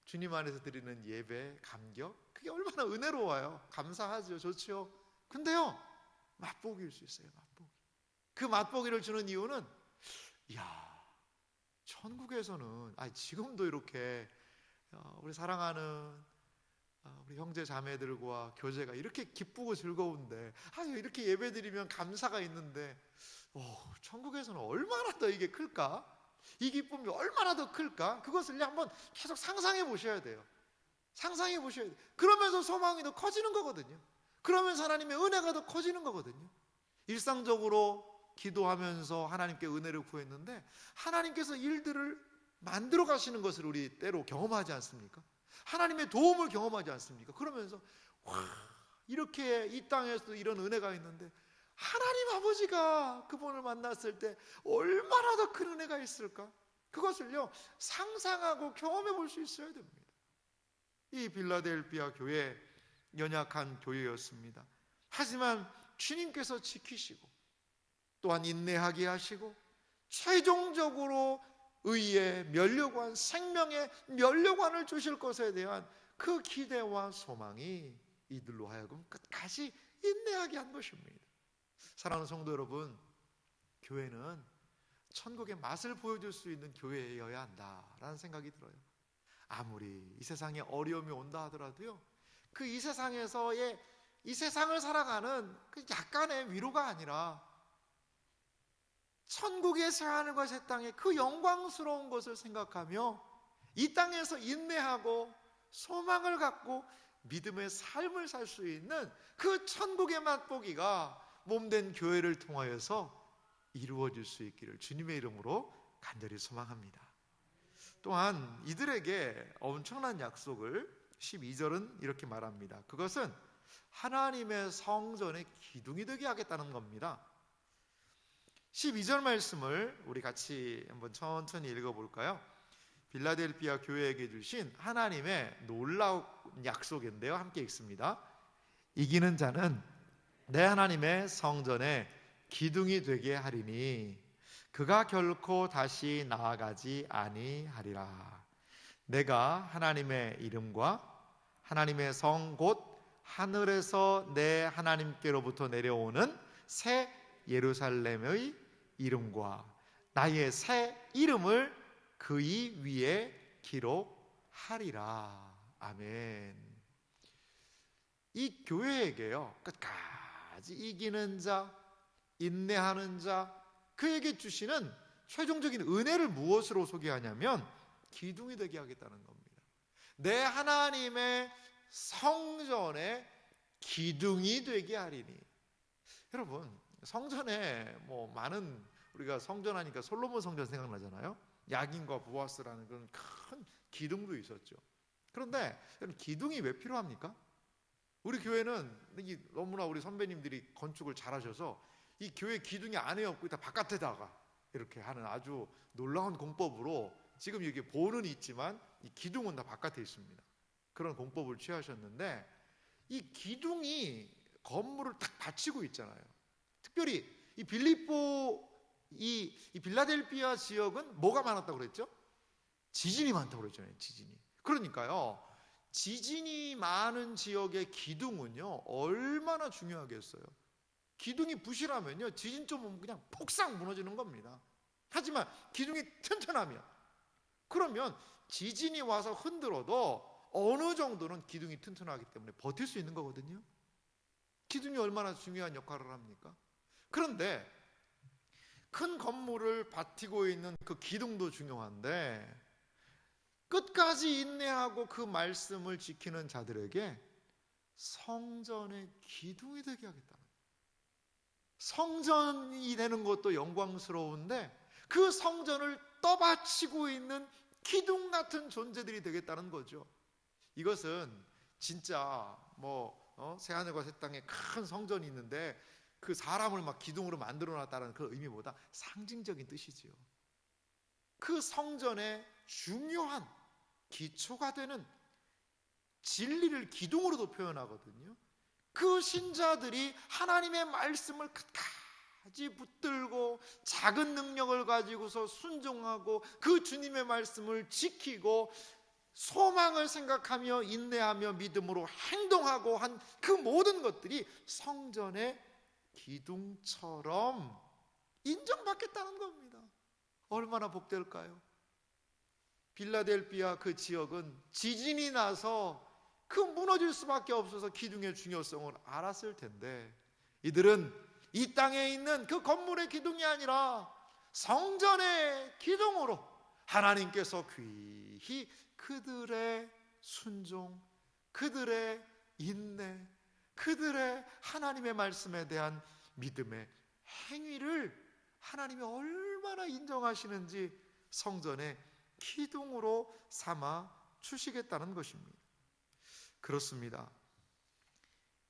주님 안에서 드리는 예배, 감격, 그게 얼마나 은혜로워요. 감사하죠. 좋죠. 근데요, 맛보기일 수 있어요. 맛보기. 그 맛보기를 주는 이유는, 천국에서는 지금도 이렇게 우리 사랑하는 우리 형제 자매들과 교제가 이렇게 기쁘고 즐거운데, 이렇게 예배드리면 감사가 있는데, 천국에서는 얼마나 더 이게 클까? 이 기쁨이 얼마나 더 클까? 그것을 한번 계속 상상해 보셔야 돼요. 상상해 보셔야 돼요. 그러면서 소망이 더 커지는 거거든요. 그러면서 하나님의 은혜가 더 커지는 거거든요. 일상적으로 기도하면서 하나님께 은혜를 구했는데 하나님께서 일들을 만들어 가시는 것을 우리 때로 경험하지 않습니까? 하나님의 도움을 경험하지 않습니까? 그러면서 이렇게 이 땅에서도 이런 은혜가 있는데 하나님 아버지가 그분을 만났을 때 얼마나 더 큰 은혜가 있을까? 그것을요, 상상하고 경험해 볼 수 있어야 됩니다. 이 빌라델피아 교회, 연약한 교회였습니다. 하지만 주님께서 지키시고 또한 인내하게 하시고 최종적으로 의의 면류관, 생명의 면류관을 주실 것에 대한 그 기대와 소망이 이들로 하여금 끝까지 인내하게 한 것입니다. 사랑하는 성도 여러분, 교회는 천국의 맛을 보여줄 수 있는 교회여야 한다라는 생각이 들어요. 아무리 이 세상에 어려움이 온다 하더라도요, 그 이 세상에서의 이 세상을 살아가는 그 약간의 위로가 아니라 천국의 새하늘과 새 땅의 그 영광스러운 것을 생각하며 이 땅에서 인내하고 소망을 갖고 믿음의 삶을 살 수 있는 그 천국의 맛보기가 몸된 교회를 통하여서 이루어질 수 있기를 주님의 이름으로 간절히 소망합니다. 또한 이들에게 엄청난 약속을 12절은 이렇게 말합니다. 그것은 하나님의 성전의 기둥이 되게 하겠다는 겁니다. 12절 말씀을 우리 같이 한번 천천히 읽어볼까요? 빌라델피아 교회에게 주신 하나님의 놀라운 약속인데요, 함께 읽습니다. 이기는 자는 내 하나님의 성전의 기둥이 되게 하리니 그가 결코 다시 나아가지 아니하리라. 내가 하나님의 이름과 하나님의 성 곧 하늘에서 내 하나님께로부터 내려오는 새 예루살렘의 이름과 나의 새 이름을 그의 위에 기록하리라. 아멘. 이 교회에게요, 끝까지 이기는 자, 인내하는 자, 그에게 주시는 최종적인 은혜를 무엇으로 소개하냐면 기둥이 되게 하겠다는 겁니다. 내 하나님의 성전의 기둥이 되게 하리니. 여러분, 성전에 많은, 우리가 성전하니까 솔로몬 성전 생각나잖아요. 야긴과 보아스라는 그런 큰 기둥도 있었죠. 그런데 기둥이 왜 필요합니까? 우리 교회는 너무나 우리 선배님들이 건축을 잘하셔서 이 교회 기둥이 안에 없고 다 바깥에다가 이렇게 하는 아주 놀라운 공법으로 지금 여기 보는 있지만 이 기둥은 다 바깥에 있습니다. 그런 공법을 취하셨는데 이 기둥이 건물을 딱 받치고 있잖아요. 특별히 이 빌립보 이 빌라델피아 지역은 뭐가 많았다고 그랬죠? 지진이 많다고 그랬잖아요. 지진이. 그러니까요, 지진이 많은 지역의 기둥은요 얼마나 중요하겠어요. 기둥이 부실하면요 지진 좀 오면 그냥 폭삭 무너지는 겁니다. 하지만 기둥이 튼튼하면, 그러면 지진이 와서 흔들어도 어느 정도는 기둥이 튼튼하기 때문에 버틸 수 있는 거거든요. 기둥이 얼마나 중요한 역할을 합니까? 그런데 큰 건물을 버티고 있는 그 기둥도 중요한데 끝까지 인내하고 그 말씀을 지키는 자들에게 성전의 기둥이 되게 하겠다는 거예요. 성전이 되는 것도 영광스러운데 그 성전을 떠받치고 있는 기둥 같은 존재들이 되겠다는 거죠. 이것은 진짜 새하늘과 새 땅에 큰 성전이 있는데 그 사람을 막 기둥으로 만들어 놨다는 그 의미보다 상징적인 뜻이지요. 그 성전의 중요한 기초가 되는 진리를 기둥으로도 표현하거든요. 그 신자들이 하나님의 말씀을 끝까지 붙들고 작은 능력을 가지고서 순종하고 그 주님의 말씀을 지키고 소망을 생각하며 인내하며 믿음으로 행동하고 한 그 모든 것들이 성전의 기둥처럼 인정받겠다는 겁니다. 얼마나 복될까요? 빌라델피아 그 지역은 지진이 나서 그 무너질 수밖에 없어서 기둥의 중요성을 알았을 텐데 이들은 이 땅에 있는 그 건물의 기둥이 아니라 성전의 기둥으로 하나님께서 귀히 그들의 순종, 그들의 인내, 그들의 하나님의 말씀에 대한 믿음의 행위를 하나님이 얼마나 인정하시는지 성전의 기둥으로 삼아 주시겠다는 것입니다. 그렇습니다.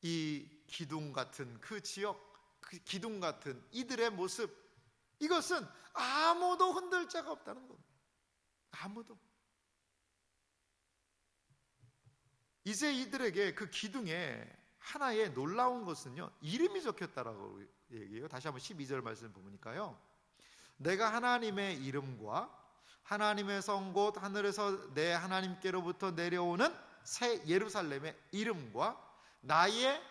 이 기둥 같은 그 지역, 그 기둥 같은 이들의 모습, 이것은 아무도 흔들 자가 없다는 겁니다. 아무도. 이제 이들에게 그 기둥에 하나의 놀라운 것은요, 이름이 적혔다라고 얘기해요. 다시 한번 12절 말씀 보니까요, 내가 하나님의 이름과 하나님의 성 곧 하늘에서 내 하나님께로부터 내려오는 새 예루살렘의 이름과 나의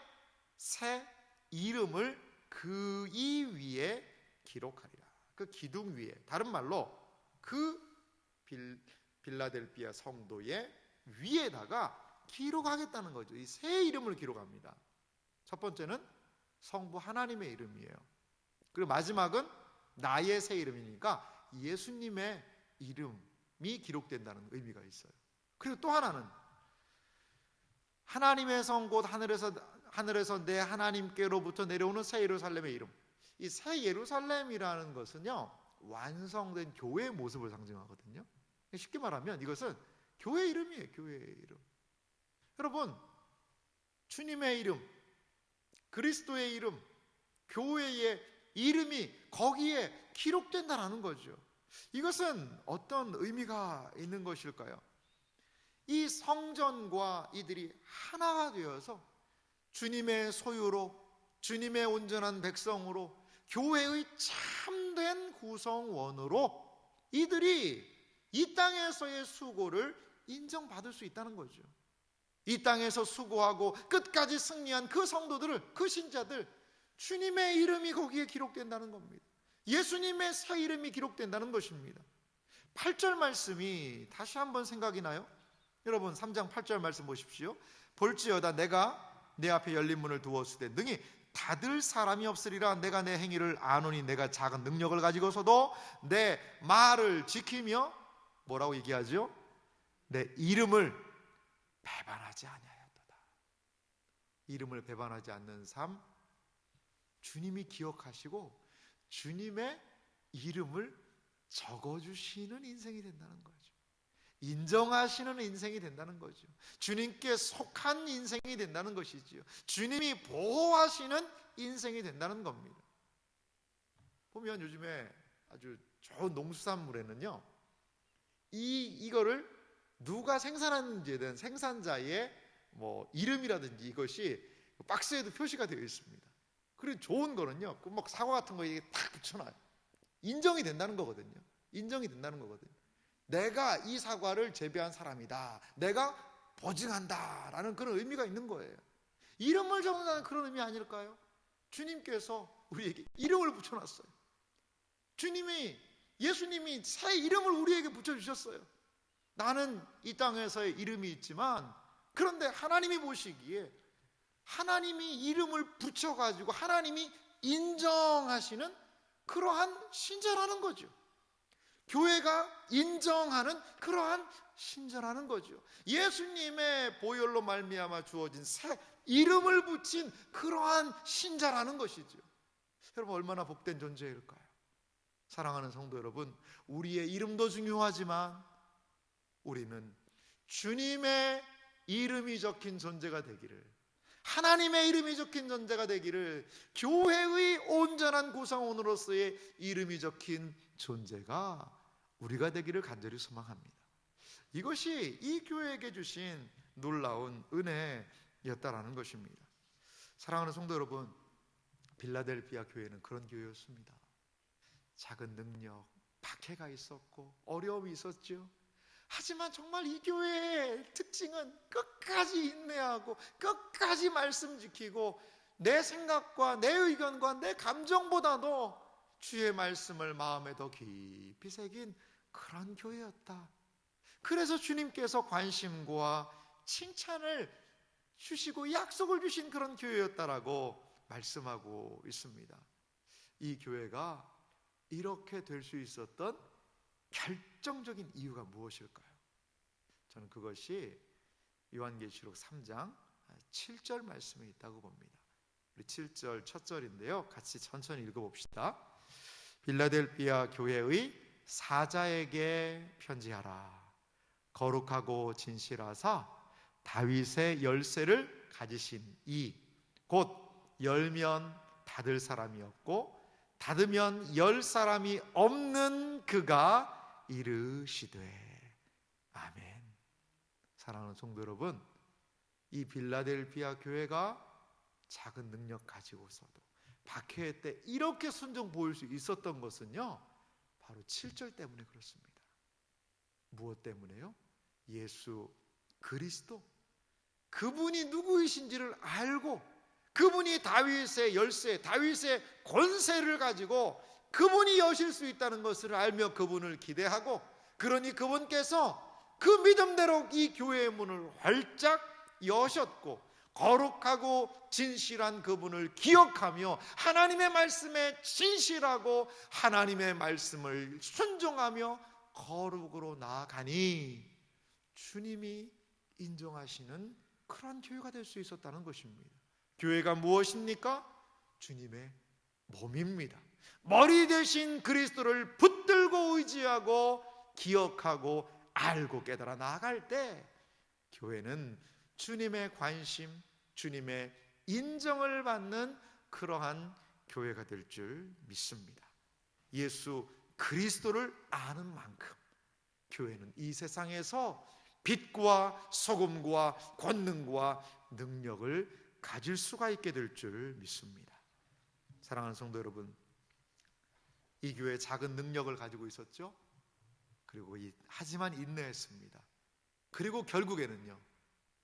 새 이름을 그이 위에 기록하리라. 그 기둥 위에, 다른 말로 그 빌라델피아 성도의 위에다가 기록하겠다는 거죠. 이 새 이름을 기록합니다. 첫 번째는 성부 하나님의 이름이에요. 그리고 마지막은 나의 새 이름이니까 예수님의 이름이 기록된다는 의미가 있어요. 그리고 또 하나는 하나님의 성 곧 하늘에서 내 하나님께로부터 내려오는 새 예루살렘의 이름. 이 새 예루살렘이라는 것은요, 완성된 교회의 모습을 상징하거든요. 쉽게 말하면 이것은 교회 이름이에요. 교회의 이름. 여러분, 주님의 이름, 그리스도의 이름, 교회의 이름이 거기에 기록된다는 거죠. 이것은 어떤 의미가 있는 것일까요? 이 성전과 이들이 하나가 되어서 주님의 소유로, 주님의 온전한 백성으로, 교회의 참된 구성원으로 이들이 이 땅에서의 수고를 인정받을 수 있다는 거죠. 이 땅에서 수고하고 끝까지 승리한 그 성도들을, 그 신자들, 주님의 이름이 거기에 기록된다는 겁니다. 예수님의 새 이름이 기록된다는 것입니다. 8절 말씀이 다시 한번 생각이 나요? 여러분 3장 8절 말씀 보십시오. 볼지어다 내가 내 앞에 열린 문을 두었으되 능히 닫을 사람이 없으리라. 내가 내 행위를 아노니 내가 작은 능력을 가지고서도 내 말을 지키며 뭐라고 얘기하죠? 내 이름을 배반하지 아니하였도다. 이름을 배반하지 않는 삶, 주님이 기억하시고 주님의 이름을 적어주시는 인생이 된다는 거죠. 인정하시는 인생이 된다는 거죠. 주님께 속한 인생이 된다는 것이지요. 주님이 보호하시는 인생이 된다는 겁니다. 보면 요즘에 아주 좋은 농수산물에는요, 이거를 누가 생산하는지에 대한 생산자의 이름이라든지 이것이 박스에도 표시가 되어 있습니다. 그리고 좋은 거는요, 막 사과 같은 거 이게 탁 붙여놔요. 인정이 된다는 거거든요. 인정이 된다는 거거든요. 내가 이 사과를 재배한 사람이다, 내가 보증한다 라는 그런 의미가 있는 거예요. 이름을 적는다는 그런 의미 아닐까요? 주님께서 우리에게 이름을 붙여놨어요. 예수님이 새 이름을 우리에게 붙여주셨어요. 나는 이 땅에서의 이름이 있지만, 그런데 하나님이 보시기에 하나님이 이름을 붙여가지고 하나님이 인정하시는 그러한 신자라는 거죠. 교회가 인정하는 그러한 신자라는 거죠. 예수님의 보혈로 말미암아 주어진 새 이름을 붙인 그러한 신자라는 것이죠. 여러분, 얼마나 복된 존재일까요? 사랑하는 성도 여러분, 우리의 이름도 중요하지만 우리는 주님의 이름이 적힌 존재가 되기를, 하나님의 이름이 적힌 존재가 되기를, 교회의 온전한 구성원으로서의 이름이 적힌 존재가 우리가 되기를 간절히 소망합니다. 이것이 이 교회에게 주신 놀라운 은혜였다라는 것입니다. 사랑하는 성도 여러분, 빌라델피아 교회는 그런 교회였습니다. 작은 능력, 박해가 있었고 어려움이 있었죠. 하지만 정말 이 교회의 특징은 끝까지 인내하고 끝까지 말씀 지키고 내 생각과 내 의견과 내 감정보다도 주의 말씀을 마음에 더 깊이 새긴 그런 교회였다. 그래서 주님께서 관심과 칭찬을 주시고 약속을 주신 그런 교회였다라고 말씀하고 있습니다. 이 교회가 이렇게 될 수 있었던 결정적인 이유가 무엇일까요? 저는 그것이 요한계시록 3장 7절 말씀에 있다고 봅니다. 우리 7절 첫 절인데요, 같이 천천히 읽어봅시다. 빌라델피아 교회의 사자에게 편지하라. 거룩하고 진실하사 다윗의 열쇠를 가지신 이 곧 열면 닫을 사람이 없고 닫으면 열 사람이 없는 그가 이르시되 아멘. 사랑하는 성도 여러분, 이 빌라델피아 교회가 작은 능력 가지고서도 박해 때 이렇게 순종 보일 수 있었던 것은요, 바로 7절 때문에 그렇습니다. 무엇 때문에요? 예수 그리스도, 그분이 누구이신지를 알고 그분이 다윗의 열쇠, 다윗의 권세를 가지고 그분이 여실 수 있다는 것을 알며 그분을 기대하고, 그러니 그분께서 그 믿음대로 이 교회의 문을 활짝 여셨고 거룩하고 진실한 그분을 기억하며 하나님의 말씀에 진실하고 하나님의 말씀을 순종하며 거룩으로 나아가니 주님이 인정하시는 그런 교회가 될 수 있었다는 것입니다. 교회가 무엇입니까? 주님의 몸입니다. 머리 대신 그리스도를 붙들고 의지하고 기억하고 알고 깨달아 나아갈 때 교회는 주님의 관심, 주님의 인정을 받는 그러한 교회가 될 줄 믿습니다. 예수 그리스도를 아는 만큼 교회는 이 세상에서 빛과 소금과 권능과 능력을 가질 수가 있게 될 줄 믿습니다. 사랑하는 성도 여러분, 이 교회 작은 능력을 가지고 있었죠. 그리고 하지만 인내했습니다. 그리고 결국에는요,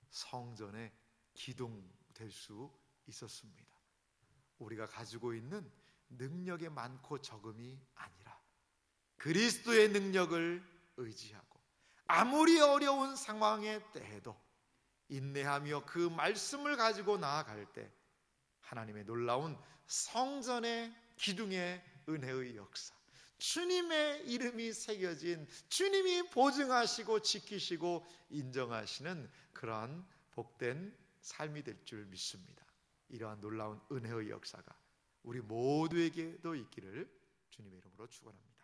성전의 기둥 될 수 있었습니다. 우리가 가지고 있는 능력의 많고 적음이 아니라 그리스도의 능력을 의지하고 아무리 어려운 상황에 때에도 인내하며 그 말씀을 가지고 나아갈 때 하나님의 놀라운 성전의 기둥의 은혜의 역사, 주님의 이름이 새겨진, 주님이 보증하시고 지키시고 인정하시는 그러한 복된 삶이 될 줄 믿습니다. 이러한 놀라운 은혜의 역사가 우리 모두에게도 있기를 주님의 이름으로 축원합니다.